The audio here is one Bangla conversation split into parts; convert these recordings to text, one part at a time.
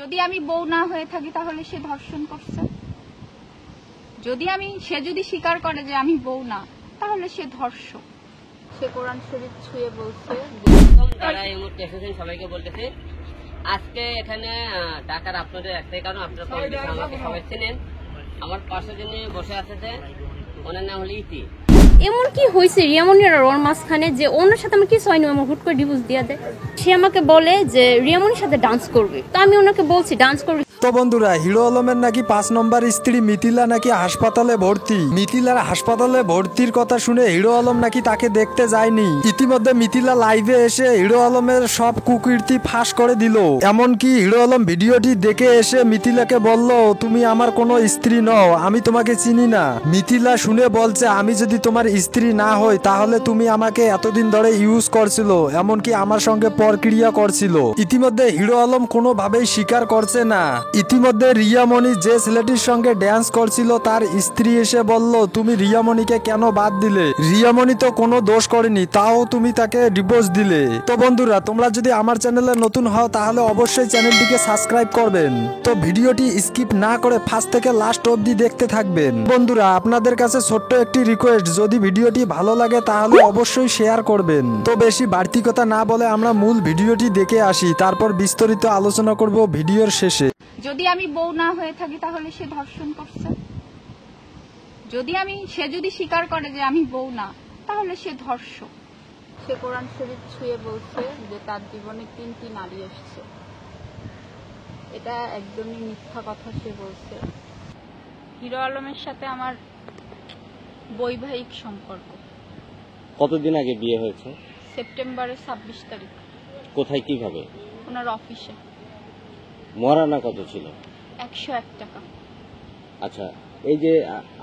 যদি আমি বউ না হয়ে থাকি তাহলে সে ধর্ষণ করছে। সে যদি স্বীকার করে যে আমি বউ না, তাহলে সে ধর্ষক। সে কোরআন শরীফ ছুঁয়ে বলছে। যারা এই মুহূর্তে এসেছেন সবাইকে বলতেছে আজকে এখানে টাকার আপনাদের একটাই কারণ, আপনারা আমাকে সবাই চেনেন। আমার পাশে যিনি বসে আছে ওনার নাম হলো ইতি। এমন কি হয়েছে রিয়ামনির আর ওর মাঝখানে যে ওনার সাথে আমার কিছু হয়নি, আমার হুট করে ডিভোর্স দিয়ে দেয়। সে আমাকে বলে যে রিয়ামনির সাথে ডান্স করবে, তো আমি ওনাকে বলছি ডান্স করবে। তো বন্ধুরা, হিরো আলমের নাকি 5 নম্বর স্ত্রী মিথিলা নাকি হাসপাতালে ভর্তি। মিথিলার হাসপাতালে ভর্তির কথা শুনে হিরো আলম নাকি তাকে দেখতে যায়নি। ইতিমধ্যে মিথিলা লাইভে এসে হিরো আলমের সব কুকীর্তি ফাঁস করে দিল। এমনকি হিরো আলম ভিডিওটি দেখে এসে মিথিলাকে বলল, তুমি আমার কোনো স্ত্রী নও, আমি তোমাকে চিনি না। মিথিলা শুনে বলছে, আমি যদি তোমার স্ত্রী না হই তাহলে তুমি আমাকে এতদিন ধরে ইউজ করছিল, এমনকি আমার সঙ্গে পরক্রিয়া করছিল। ইতিমধ্যে হিরো আলম কোনোভাবেই স্বীকার করছে না। ইতিমধ্যে রিয়ামণি যে ছেলেটির সঙ্গে ড্যান্স করছিল তার স্ত্রী এসে বলল, তুমি রিয়ামণিকে কেন বাদ দিলে? রিয়ামণি তো কোনো দোষ করেনি, তাও তুমি তাকে ডিভোর্স দিলে। তো বন্ধুরা, তোমরা যদি আমার চ্যানেলে নতুন হও তাহলে অবশ্যই চ্যানেলটিকে সাবস্ক্রাইব করবেন। তো ভিডিওটি স্কিপ না করে ফার্স্ট থেকে লাস্ট অবধি দেখতে থাকবেন। বন্ধুরা, আপনাদের কাছে ছোট্ট একটি রিকোয়েস্ট, যদি ভিডিওটি ভালো লাগে তাহলে অবশ্যই শেয়ার করবেন। তো বেশি বাড়তি কথা না বলে আমরা মূল ভিডিওটি দেখে আসি, তারপর বিস্তারিত আলোচনা করব ভিডিওর শেষে। যদি আমি বউ না হয়ে থাকি তাহলে সে ধর্ষণ করছে। সে যদি স্বীকার করে যে আমি বউ না, তাহলে সে ধর্ষক। সে কোরআন শরীফ ছুঁয়ে বলছে যে তার জীবনে 3টি নারী এসেছে। এটা একদমই মিথ্যা কথা সে বলছে। হিরো আলমের সাথে আমার বৈবাহিক সম্পর্ক। কতদিন আগে বিয়ে হয়েছে? সেপ্টেম্বরের 26 তারিখ। কোথায়, কিভাবে? ওনার অফিসে। মহারানা কত ছিল? 101 টাকা। আচ্ছা, এই যে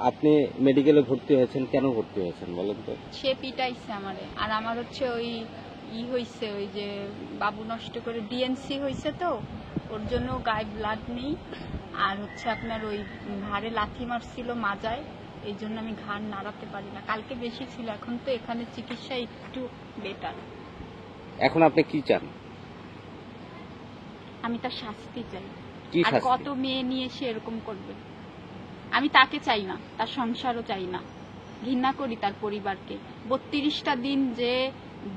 আপনি মেডিকেলে ভর্তি হয়েছেন, কেন ভর্তি হয়েছেন বলেন তো? সে পিটাইছে আমারে, আর আমার হচ্ছে ওই হয়েছে, ওই যে বাবু নষ্ট করে ডিএনসি হয়েছে, তো ওর জন্য গায়ে ব্লাড নেই। আর হচ্ছে আপনার ওই ঘাড়ে লাথি মারছিল মাজায়, এই জন্য আমি ঘাড় নাড়াতে পারি না। কালকে বেশি ছিল, এখন তো এখানে চিকিৎসা একটু বেটার। এখন আপনি কি চান? আমি তার শাস্তি চাই। আর শাস্তি? কত মেয়ে নিয়ে সে এরকম করবে? আমি তাকে চাই না, তার সংসারও চাই না। ঘৃণা করি তার পরিবারকে। 32টা দিন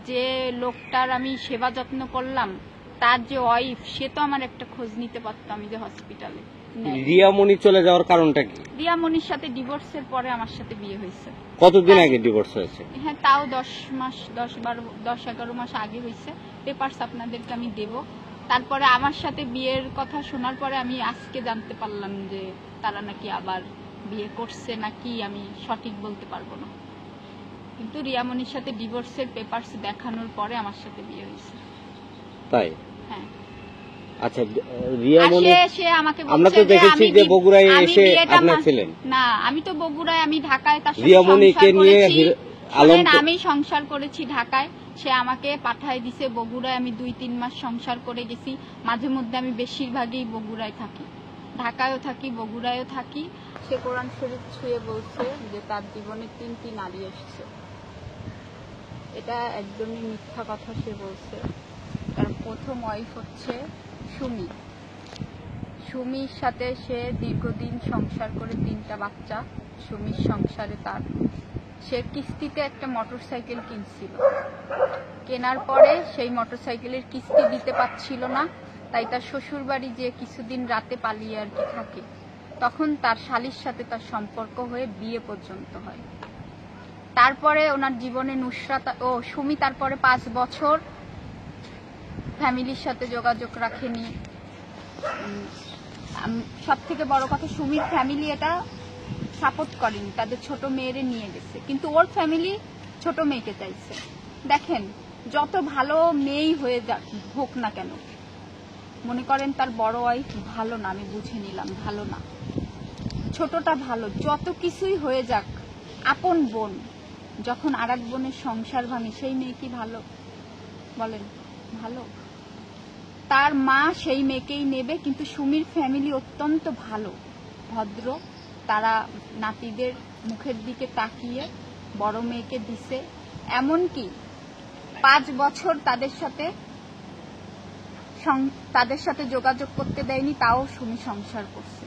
যে লোকটার আমি সেবা যত্ন করলাম, তার যে ওয়াইফ, সে তো আমার একটা খোঁজ নিতে পারতো। আমি যে হসপিটালে। রিয়ামণি চলে যাওয়ার কারণটা কি? রিয়ামণির সাথে ডিভোর্সের পরে আমার সাথে বিয়ে হয়েছে। কতদিন আগে ডিভোর্স হয়েছে? হ্যাঁ, তাও 10-11 মাস আগে হয়েছে। পেপারস আপনাদেরকে আমি দেব। তারপরে আমার সাথে বিয়ের কথা শোনার পরে আমি আজকে জানতে পারলাম যে তারা নাকি আবার বিয়ে করছে নাকি, আমি সঠিক বলতে পারবো না। কিন্তু রিয়ামণির সাথে ডিভোর্সের পেপারস দেখানোর পরে আমার সাথে বিয়ে হয়েছে। তাই? হ্যাঁ। আচ্ছা, রিয়ামণি সে আমাকে আমরা তো দেখেছি যে বগুড়ায় এসে আপনারা ছিলেন। না, আমি তো বগুড়ায়, আমি ঢাকায় তার সাথে রিয়ামণিকে নিয়ে আমি সংসার করেছি ঢাকায়। সে আমাকে পাঠায় দিছে বগুড়ায়। আমি 2-3 মাস সংসার করে গেছি। মাঝে মধ্যে আমি বেশিরভাগই বগুড়ায় থাকি, ঢাকায়ও থাকি, বগুড়ায়ও থাকি। সে কোরআন শরীফ ছুঁয়ে বলছে যে তার জীবনে 3টি নারী এসেছে। এটা একদমই মিথ্যা কথা সে বলছে। তার প্রথম ওয়াইফ হচ্ছে সুমির সাথে সে দীর্ঘদিন সংসার করে 3টা বাচ্চা। সুমির সংসারে সে কিস্তিতে একটা মোটরসাইকেল কিনছিল। কেনার পরে সেই মোটরসাইকেলের কিস্তি দিতে পারছিল না, তাই তার শ্বশুর বাড়ি যে কিছুদিন রাতে পালিয়ে আর কি থাকে। তখন তার শালীর সাথে তার সম্পর্ক হয়ে বিয়ে পর্যন্ত হয়। তারপরে ওনার জীবনে সুমি তারপরে 5 বছর ফ্যামিলির সাথে যোগাযোগ রাখেনি। সব থেকে বড় কথা, সুমির ফ্যামিলি এটা সাপোর্ট করেনি, তাদের ছোট মেয়েরে নিয়ে গেছে। কিন্তু ওর ফ্যামিলি ছোট মেয়েকে চাইছে। দেখেন, যত ভালো মেয়েই হয়ে হোক না কেন, মনে করেন তার বড় ওয়াইফ ভালো না, আমি বুঝে নিলাম ভালো না, ছোটটা ভালো, যত কিছুই হয়ে যাক, আপন বোন যখন আরেক বোনের সংসার ভাঙে, সেই মেয়ে কি ভালো? বলেন, ভালো? তার মা সেই মেয়েকেই নেবে। কিন্তু সুমির ফ্যামিলি অত্যন্ত ভালো, ভদ্র। তারা নাতিদের মুখের দিকে তাকিয়ে বড় মেয়েকে দিছে। এমনকি 5 বছর তাদের সাথে তাদের সাথে যোগাযোগ করতে দেয়নি, তাও সুমি সংসার করছে।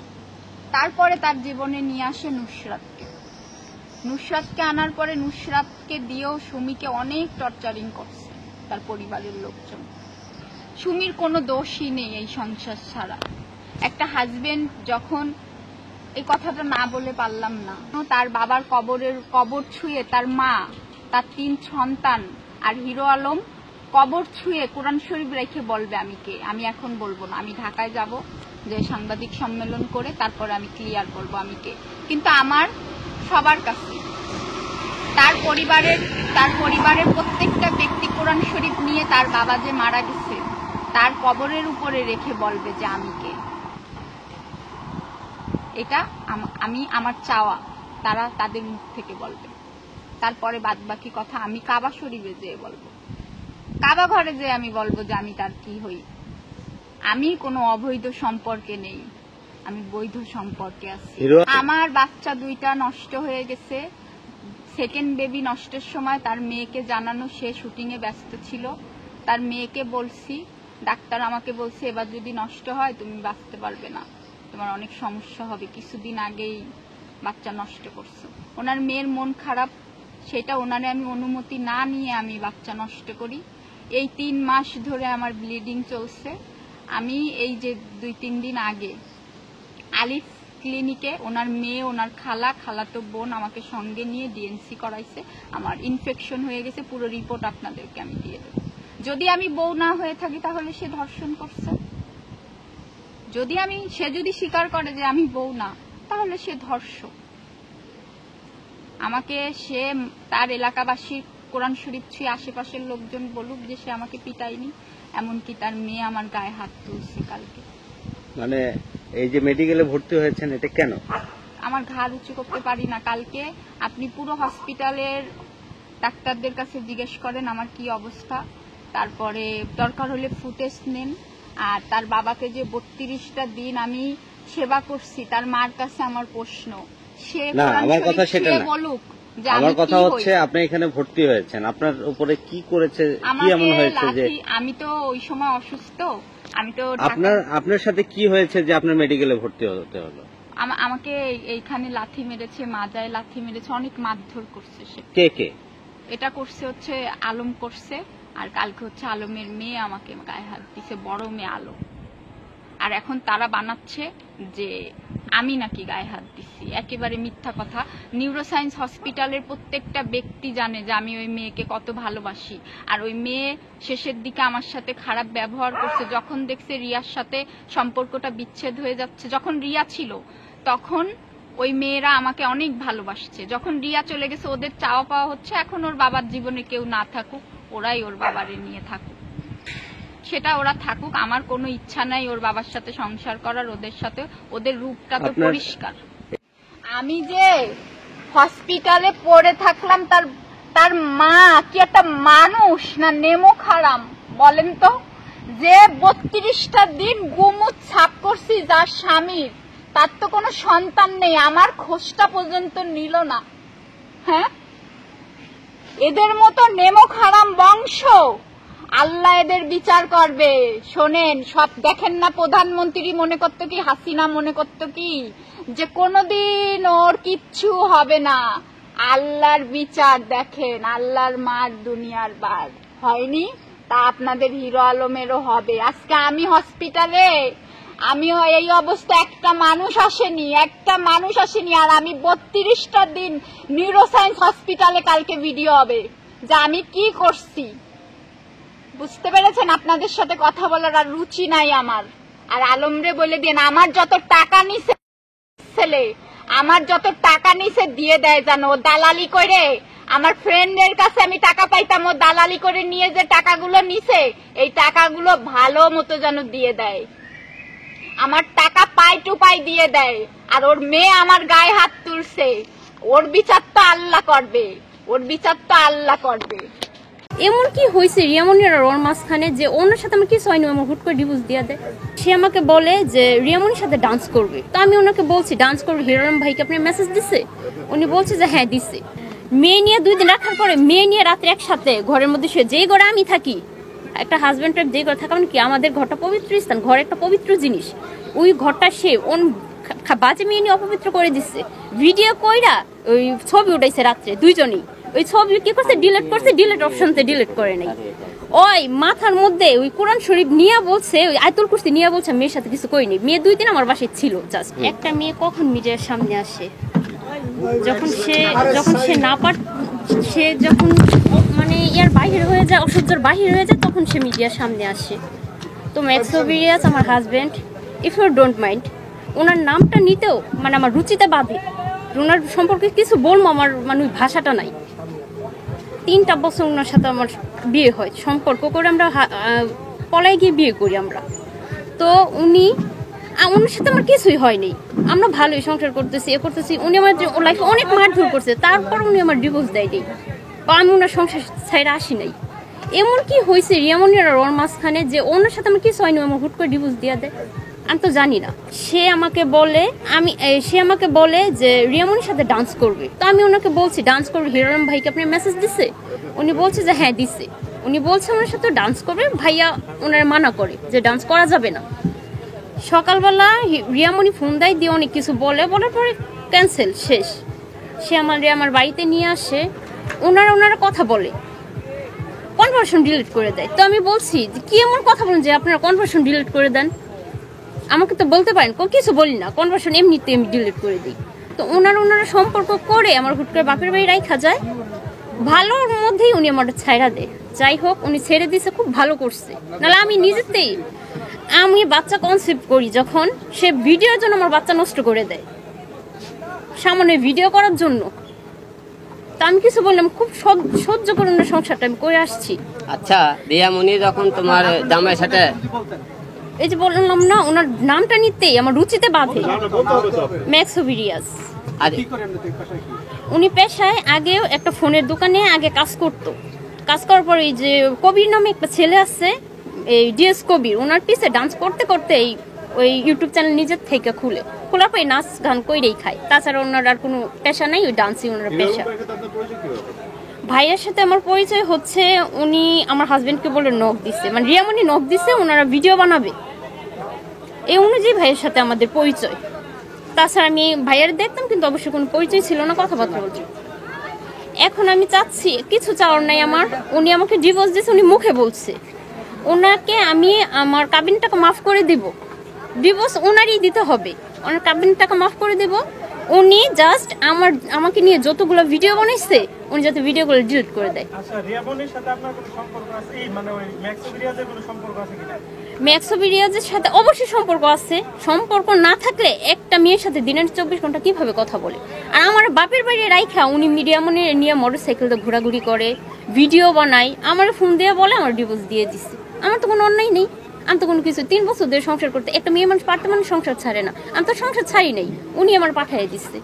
তারপরে তার জীবনে নিয়ে আসে নুসরাতকে আনার পরে নুসরাতকে দিয়েও সুমিকে অনেক টর্চারিং করছে তার পরিবারের লোকজন। সুমির কোনো দোষই নেই এই সংসার ছাড়া। একটা হাজবেন্ড যখন, এই কথাটা না বলে পারলাম না, তার বাবার কবর ছুঁয়ে তার মা, তার 3 সন্তান আর হিরো আলম কবর ছুঁয়ে কোরআন শরীফ রেখে বলবে আমি কে। আমি এখন বলবো না, আমি ঢাকায় যাব, যে সাংবাদিক সম্মেলন করে তারপরে আমি ক্লিয়ার করবো আমি কে। কিন্তু আমার সবার কাছে তার পরিবারের প্রত্যেকটা ব্যক্তি কোরআন শরীফ নিয়ে তার বাবা যে মারা গেছে তার কবরের উপরে রেখে বলবে যে আমি কে। এটা আমার চাওয়া, তারা তাদের মুখ থেকে বলবে। তারপরে বাদ বাকি কথা আমি কাবা শরীফে যেয়ে বলবো, কাবা ঘরে যেয়ে আমি বলবো যে আমি তার কি হই। আমি কোনো অবৈধ সম্পর্কে নেই, আমি বৈধ সম্পর্কে আছি। আমার বাচ্চা 2টা নষ্ট হয়ে গেছে। সেকেন্ড বেবি নষ্টের সময় তার মেয়েকে জানানো, সে শুটিং এ ব্যস্ত ছিল। তার মেয়েকে বলছি, ডাক্তার আমাকে বলছে এবার যদি নষ্ট হয় তুমি বাঁচতে পারবে না, তোমার অনেক সমস্যা হবে। কিছুদিন আগেই বাচ্চা নষ্ট করছে। ওনার মেয়ের মন খারাপ, সেটা ওনারে আমি অনুমতি না নিয়ে আমি বাচ্চা নষ্ট করি। এই 3 মাস ধরে আমার ব্লিডিং চলছে। আমি এই যে 2-3 দিন আগে আলিফ ক্লিনিকে ওনার মেয়ে, ওনার খালাতো বোন আমাকে সঙ্গে নিয়ে ডিএনসি করাইছে। আমার ইনফেকশন হয়ে গেছে, পুরো রিপোর্ট আপনাদেরকে আমি দিয়ে দেব। যদি আমি বউ না হয়ে থাকি তাহলে সে ধর্ষণ করছে। সে যদি স্বীকার করে যে আমি বউ না, তাহলে সে ধর্ষক। আমাকে সে তার এলাকাবাসী কোরআন শরীফ ছুঁয়ে আশেপাশের লোকজন বলুক যে সে আমাকে পিটায়নি, এমনকি তার মেয়ে আমার গায়ে হাত তুলছে কালকে। মানে এই যে মেডিকেলে ভর্তি হয়েছেন, এটা কেন? আমার ঘাড় উঁচু করতে পারি না। কালকে আপনি পুরো হসপিটালের ডাক্তারদের কাছে জিজ্ঞেস করেন আমার কি অবস্থা, তারপরে দরকার হলে ফুটেজ নেন। আর তার বাবাকে যে 32টা দিন আমি সেবা করছি, তার মার কাছে আমার প্রশ্ন, সে আমার কথা সেটা না, বলুক যে আমার কথা হচ্ছে আপনি এখানে ভর্তি হয়েছেন, আপনার উপরে কি করেছে, কি এমন হয়েছে যে? আমি তো ওই সময় অসুস্থ, আমি তো আপনার সাথে কি হয়েছে যে আপনার মেডিকেলে ভর্তি হতে হলো? আমাকে এইখানে লাথি মেরেছে, মাজায় লাথি মেরেছে, অনেক মারধর করছে। সে কে? এটা করছে হচ্ছে আলম করছে, আর কালকে হচ্ছে আলমের মেয়ে আমাকে গায়ে হাত দিছে, বড় মেয়ে আলম। আর এখন তারা বানাচ্ছে যে আমি নাকি গায়ে হাত দিচ্ছি, একেবারে মিথ্যা কথা। নিউরোসায়েন্স হসপিটালের প্রত্যেকটা ব্যক্তি জানে যে আমি ওই মেয়েকে কত ভালোবাসি। আর ওই মেয়ে শেষের দিকে আমার সাথে খারাপ ব্যবহার করছে। যখন দেখছে রিয়ার সাথে সম্পর্কটা বিচ্ছেদ হয়ে যাচ্ছে, যখন রিয়া ছিল তখন ওই মেয়েরা আমাকে অনেক ভালোবাসছে। যখন রিয়া চলে গেছে ওদের চাওয়া পাওয়া হচ্ছে এখন ওর বাবার জীবনে কেউ না থাকুক, ওরাই ওর বাবারে নিয়ে থাকুক, সেটা ওরা থাকুক। আমার কোনো ইচ্ছা নাই ওর বাবার সাথে সংসার করার, ওদের সাথে। ওদের রূপটা তো পরিষ্কার। আমি যে হসপিটালে পড়ে থাকলাম, তার মা কি একটা মানুষ না নেমো খারাম বলেন তো? যে 32টা দিন গুমুট ছাপ করছি যার স্বামীর, তার তো কোনো সন্তান নেই, আমার খোঁজটা পর্যন্ত নিল না। হ্যাঁ, এদের মতো নেমো খারাম বংশ, আল্লাহ এদের বিচার করবে। শোনেন, সব দেখেন না, প্রধানমন্ত্রী মনে করতো কি, হাসিনা মনে করতো কি যে কোনদিন ওর কিচ্ছু হবে না। আল্লাহর বিচার দেখেন, আল্লাহর মার দুনিয়ার বার হয়নি, তা আপনাদের হিরো আলমেরও হবে। আজকে আমি হসপিটালে, আমিও এই অবস্থা, একটা মানুষ আসেনি। আর আমি 32টা দিন নিউরোসায়েন্স হসপিটালে, কালকে ভিডিও হবে যে আমি কি করছি। বুঝতে পেরেছেন? আপনাদের সাথে কথা বলার আর রুচি নাই আমার। আর আলমরে বলে দিন, আমার যত টাকা নিছে ছেলে, আমার যত টাকা নিছে দিয়ে দেয় জানো, ও দালালি করে। আমার ফ্রেন্ডের কাছে আমি টাকা পাইতাম, ও দালালি করে নিয়ে যে টাকাগুলো নিছে, এই টাকাগুলো ভালো মতো যেন দিয়ে দেয়। আমার টাকা পাই টু পাই দিয়ে দেয়। আর ওর মেয়ে আমার গায়ে হাত তুলছে, ওর বিচার তো আল্লাহ করবে। এমন কি হয়েছে রিয়ামনির আর ওর মাঝখানে যে ওনার সাথে আমার কিছু হয়নি, আমার হুট করে ডিভোর্স দিয়ে দেয়। সে আমাকে বলে যে রিয়ামনির সাথে ডান্স করবে। তো আমি ওনাকে বলছি ডান্স করবে, হিরো আলম ভাইকে আপনি মেসেজ দিছে? উনি বলছে যে হ্যাঁ দিছে। মেয়ে নিয়ে 2 দিন রাখার পরে মেয়ে নিয়ে রাত্রে একসাথে ঘরের মধ্যে শুয়ে, যেই ঘরে আমি থাকি একটা হাজব্যান্ড টাইপ যে কথা, কারণ কি আমাদের ঘরটা পবিত্র স্থান, ঘর একটা পবিত্র জিনিস। ওই ঘরটা সে বাজে মেয়ে নিয়ে অপবিত্র করে দিচ্ছে। ভিডিও কইরা ওই ছবি উঠাইছে রাত্রে দুইজনই। ওই ছবি কি করছে, ডিলিট করছে, ডিলিট অপশনতে ডিলিট করে নাই। ওই মাথার মধ্যে ওই কোরআন শরীফ নিয়ে বলছে, ওই আয়াতুল কুরসি নিয়ে বলছে মেয়ের সাথে কিছু করিনি। মেয়ে 2 দিন আমার বাসায় ছিল জাস্ট। একটা মেয়ে কখন মিডিয়ার সামনে আসে, যখন সে না সে যখন মানে ইয়ার বাহির হয়ে যায়, অসহ্যর বাহির হয়ে যায়, তখন সে মিডিয়ার সামনে আসে। তো ম্যাক্সোভিরিয়াস আমার husband, if you don't mind, ওনার নামটা নিতেও মানে আমার রুচিতে বাধে। ওনার সম্পর্কে কিছু বলবো, আমার মানে ওই ভাষাটা নাই। 3টা বছর ওনার সাথে আমার বিয়ে হয়, সম্পর্ক করে আমরা পলায় গিয়ে বিয়ে করি আমরা। তো ওনার সাথে আমার কিছুই হয়নি, আমরা ভালোই সংসার করতেছি, এ করতেছি। উনি আমার লাইফে অনেক মারধর করছে, তারপর উনি আমার ডিভোর্স দেয়নি, বা আমি ওনার সংসার ছাইরা আসি নাই। এমন কি হয়েছে রিয়ামনির আর ওর মাঝখানে যে ওনার সাথে আমার কিছু হয়নি, আমার হুট করে ডিভোর্স দিয়ে দেয়? আমি তো জানি না। সে আমাকে বলে যে রিয়ামনির সাথে ডান্স করবে। তো আমি ওনাকে বলছি ডান্স করবে, হিরোরাম ভাইকে আপনি মেসেজ দিছে? উনি বলছে যে হ্যাঁ দিছে। উনি বলছে ওনার সাথে ডান্স করবে, ভাইয়া ওনার মানা করে যে ডান্স করা যাবে না। সকালবেলা রিয়ামনি ফোন দেয়, দিয়ে অনেক কিছু বলার পরে ক্যান্সেল, শেষ। সে আমার বাড়িতে নিয়ে আসে, ওনারা কথা বলে, কনভারসেশন ডিলিট করে দেয়। তো আমি বলছি যে কি এমন কথা বলেন যে আপনারা কনভারসেশন ডিলিট করে দেন? আমাকে তো বলতে পারেন, কিছু বলি না, কনভারসেশন এমনিতে আমি ডিলিট করে দিই। তো ওনারা সম্পর্ক করে আমার হুট করে বাপের বাড়ি রাখা যায়, ভালোর মধ্যেই উনি আমার ছাইড়া দেয়। যাই হোক, উনি ছেড়ে দিয়েছে, খুব ভালো করছে। নাহলে আমি নিজেতেই আমি বাচ্চা কনসেপ্ট করি, যখন সে ভিডিওর জন্য আমার বাচ্চা নষ্ট করে দেয়, সামনে ভিডিও করার জন্য। তা আমি কিছু বললাম, খুব সহ্য করে না সংসারটা আমি করে আসছি। আচ্ছা, রিয়ামনি যখন তোমার জামাইয়ের সাথে, এই যে বললাম না, ওনার নামটা নিতেই আমার রুচিতে বাধে। ম্যাক্সোভিরিয়াস। উনি পেশায় আগেও একটা ফোনের দোকানে আগে কাজ করতো। কাজ করার পর এই যে কবির নামে একটা ছেলে আছে, এই ডিএস কবির, ওনার পিছে ডান্স করতে করতে ওই ইউটিউব চ্যানেল নিজের থেকে খোলার পরে নাচ গান কইরেই খায়। তাছাড়া ওনার আর কোনো পেশা নাই, ওই ডান্সই ওনার পেশা। ভাইয়ের সাথে আমার পরিচয় হচ্ছে, উনি আমার হাজবেন্ডকে বলে নক দিচ্ছে, মানে রিয়ামনি নক দিচ্ছে, ওনারা ভিডিও বানাবে, এই অনুযায়ী ভাইয়ের সাথে আমাদের পরিচয়। তাছাড়া আমি ভাইয়ের দেখতাম, কিন্তু অবশ্যই কোনো পরিচয় ছিল না, কথাবার্তা বলছি। এখন আমি চাচ্ছি, কিছু চাওয়ার নাই আমার। উনি আমাকে ডিভোর্স দিয়েছে, উনি মুখে বলছে। ওনাকে আমি আমার কাবিন টাকা মাফ করে দিব, ডিভোর্স ওনারই দিতে হবে, ওনার কাবিন টাকা মাফ করে দেব। উনি জাস্ট আমাকে নিয়ে যতগুলো ভিডিও বানাইছে, উনি যাতে ভিডিওগুলো ডিলিট করে দেয়। আচ্ছা, রিয়ামনির সাথে আপনার কোনো সম্পর্ক আছে? মানে ওই ম্যাক্সোভিরিয়াজের কোনো সম্পর্ক আছে কিনা? ম্যাক্সোভিরিয়াজের সাথে অবশ্যই সম্পর্ক আছে। সম্পর্ক না থাকলে একটা মেয়ের সাথে দিনের 24 ঘন্টা কিভাবে কথা বলে? আর আমার বাপের বাড়ি রাইখা উনি রিয়ামনি নিয়ে মোটরসাইকেলতে ঘোরাঘুরি করে, ভিডিও বানায়, আমার ফোন দিয়ে বলে আমার ডিভোর্স দিয়ে দিচ্ছে। আমার তো কোনো অন্যায় নেই, আমি তো কোনো কিছু 3 বছর ধরে সংসার করতে, একটা মেয়ে মানুষ পারতে মানুষ সংসার ছাড়ে না, আমি তো সংসার ছাড়ি নাই, উনি আমার পাঠিয়ে দিচ্ছে।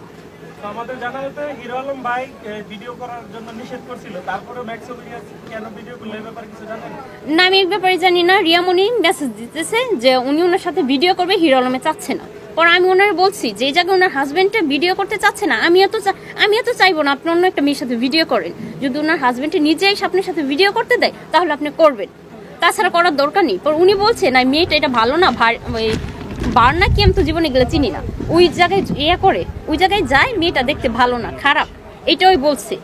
আমাদের জানা মতে হিরো আলম ভাই ভিডিও করার জন্য নিষেধ করছিল, তারপরে ম্যাক্সোভিরিয়াজ কেন ভিডিও করলো, এই ব্যাপারে কিছু জানেন? না, আমি এই ব্যাপারে জানি না। রিয়ামনি মেসেজ দিতেছে যে উনি ওনার সাথে ভিডিও করবে, হিরো আলমে চাচ্ছে না। পরে আমি ওনার বলছি যে এই জায়গায় ওনার হাজবেন্ডে ভিডিও করতে চাচ্ছে না, আমি এত চাইবো না আপনি অন্য একটা মেয়ের সাথে ভিডিও করেন। যদি ওনার হাজবেন্ডে নিজেই আপনার সাথে ভিডিও করতে দেয়, তাহলে আপনি করবেন, তাছাড়া করার দরকার নেই। পর উনি বলছে না, মেয়েটা এটা ভালো না, বার না কি, আমি তো জীবনে গেলে চিনি না, ওই জায়গায় ওই জায়গায় যায়, মেয়েটা দেখতে ভালো না, খারাপ, এটা ওই বলছে।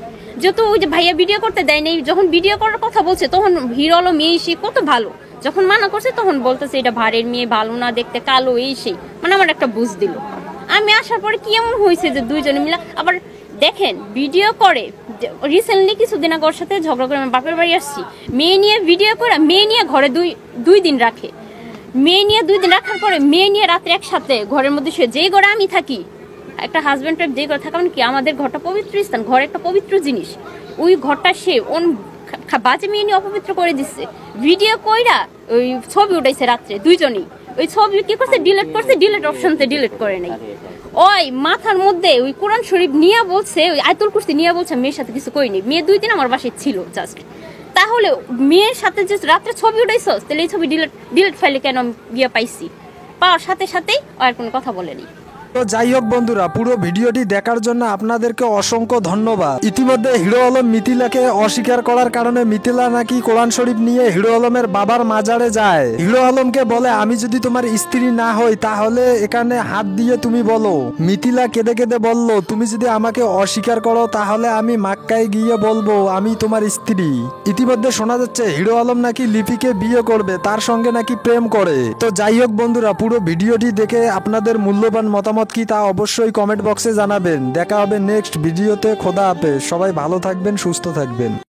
যেহেতু ওই যে ভাইয়া ভিডিও করতে দেয় নাই, যখন ভিডিও করার কথা বলছে তখন হিরো আলম মেয়ে সে কত ভালো, যখন মানা করছে তখন বলতেছে এটা ভাড়ের মেয়ে, ভালো না, দেখতে কালো, এই সেই, মানে আমার একটা বুঝ দিল। আমি আসার পরে কি এমন হয়েছে যে দুইজনে মিলা আবার দেখেন ভিডিও করে। রিসেন্টলি কিছুদিন আগে ওর সাথে ঝগড়া করে আমার বাপের বাড়ি আসছি, মেয়ে নিয়ে ভিডিও করে, মেয়ে নিয়ে ঘরে দুই দিন রাখে, মেয়ে নিয়ে 2 দিন রাখার পরে মেয়ে নিয়ে রাত্রে একসাথে ঘরের মধ্যে শুয়ে, যেই ঘরে আমি থাকি, একটা হাজব্যান্ড টাইপ যে ঘরে থাকা, মানে কি আমাদের ঘরটা পবিত্র স্থান, ঘর একটা পবিত্র জিনিস। ওই ঘরটা সে বাজে মেয়ে নিয়ে অপবিত্র করে দিচ্ছে। ভিডিও কইরা ওই ছবি উঠাইছে রাত্রে দুইজনই, ওই ছবি কি করছে, ডিলিট করছে, ডিলিট অপশনতে ডিলিট করে নাই। ওই মাথার মধ্যে ওই কোরআন শরীফ নিয়ে বলছে, ওই আয়াতুল কুরসি নিয়ে বলছে মেয়ের সাথে কিছু করিনি। মেয়ে 2 দিন আমার বাসায় ছিল জাস্ট। তাহলে মেয়ের সাথে যে রাত্রে ছবি উঠাইছস, তাহলে এই ছবি ডিলিট ফাইলে কেন গিয়ে পাইছি? পাওয়ার সাথে সাথেই আর কোনো কথা বলেনি। তো যাই হোক বন্ধুরা, পুরো ভিডিওটি দেখার জন্য আপনাদেরকে অসংখ্য ধন্যবাদ। ইতিমধ্যে হিরো আলম মিথিলাকে অস্বীকার করার কারণে মিথিলা নাকি কোরআন শরীফ নিয়ে হিরো আলমের বাবার মাজারে যায়। হিরো আলমকে বলে, আমি যদি তোমার স্ত্রী না হই তাহলে এখানে হাত দিয়ে তুমি বলো। মিথিলা কেঁদে কেঁদে বলল, তুমি যদি আমাকে অস্বীকার করো তাহলে আমি মক্কায় গিয়ে বলবো আমি তোমার স্ত্রী। ইতিমধ্যে শোনা যাচ্ছে হিরো আলম নাকি লিপিকে বিয়ে করবে, তার সঙ্গে নাকি প্রেম করে। তো যাই হোক বন্ধুরা, পুরো ভিডিওটি দেখে আপনাদের মূল্যবান মতামত কি তা অবশ্যই কমেন্ট বক্সে জানাবেন। দেখা হবে নেক্সট ভিডিওতে। খোদা হাফেজ, সবাই ভালো থাকবেন, সুস্থ থাকবেন।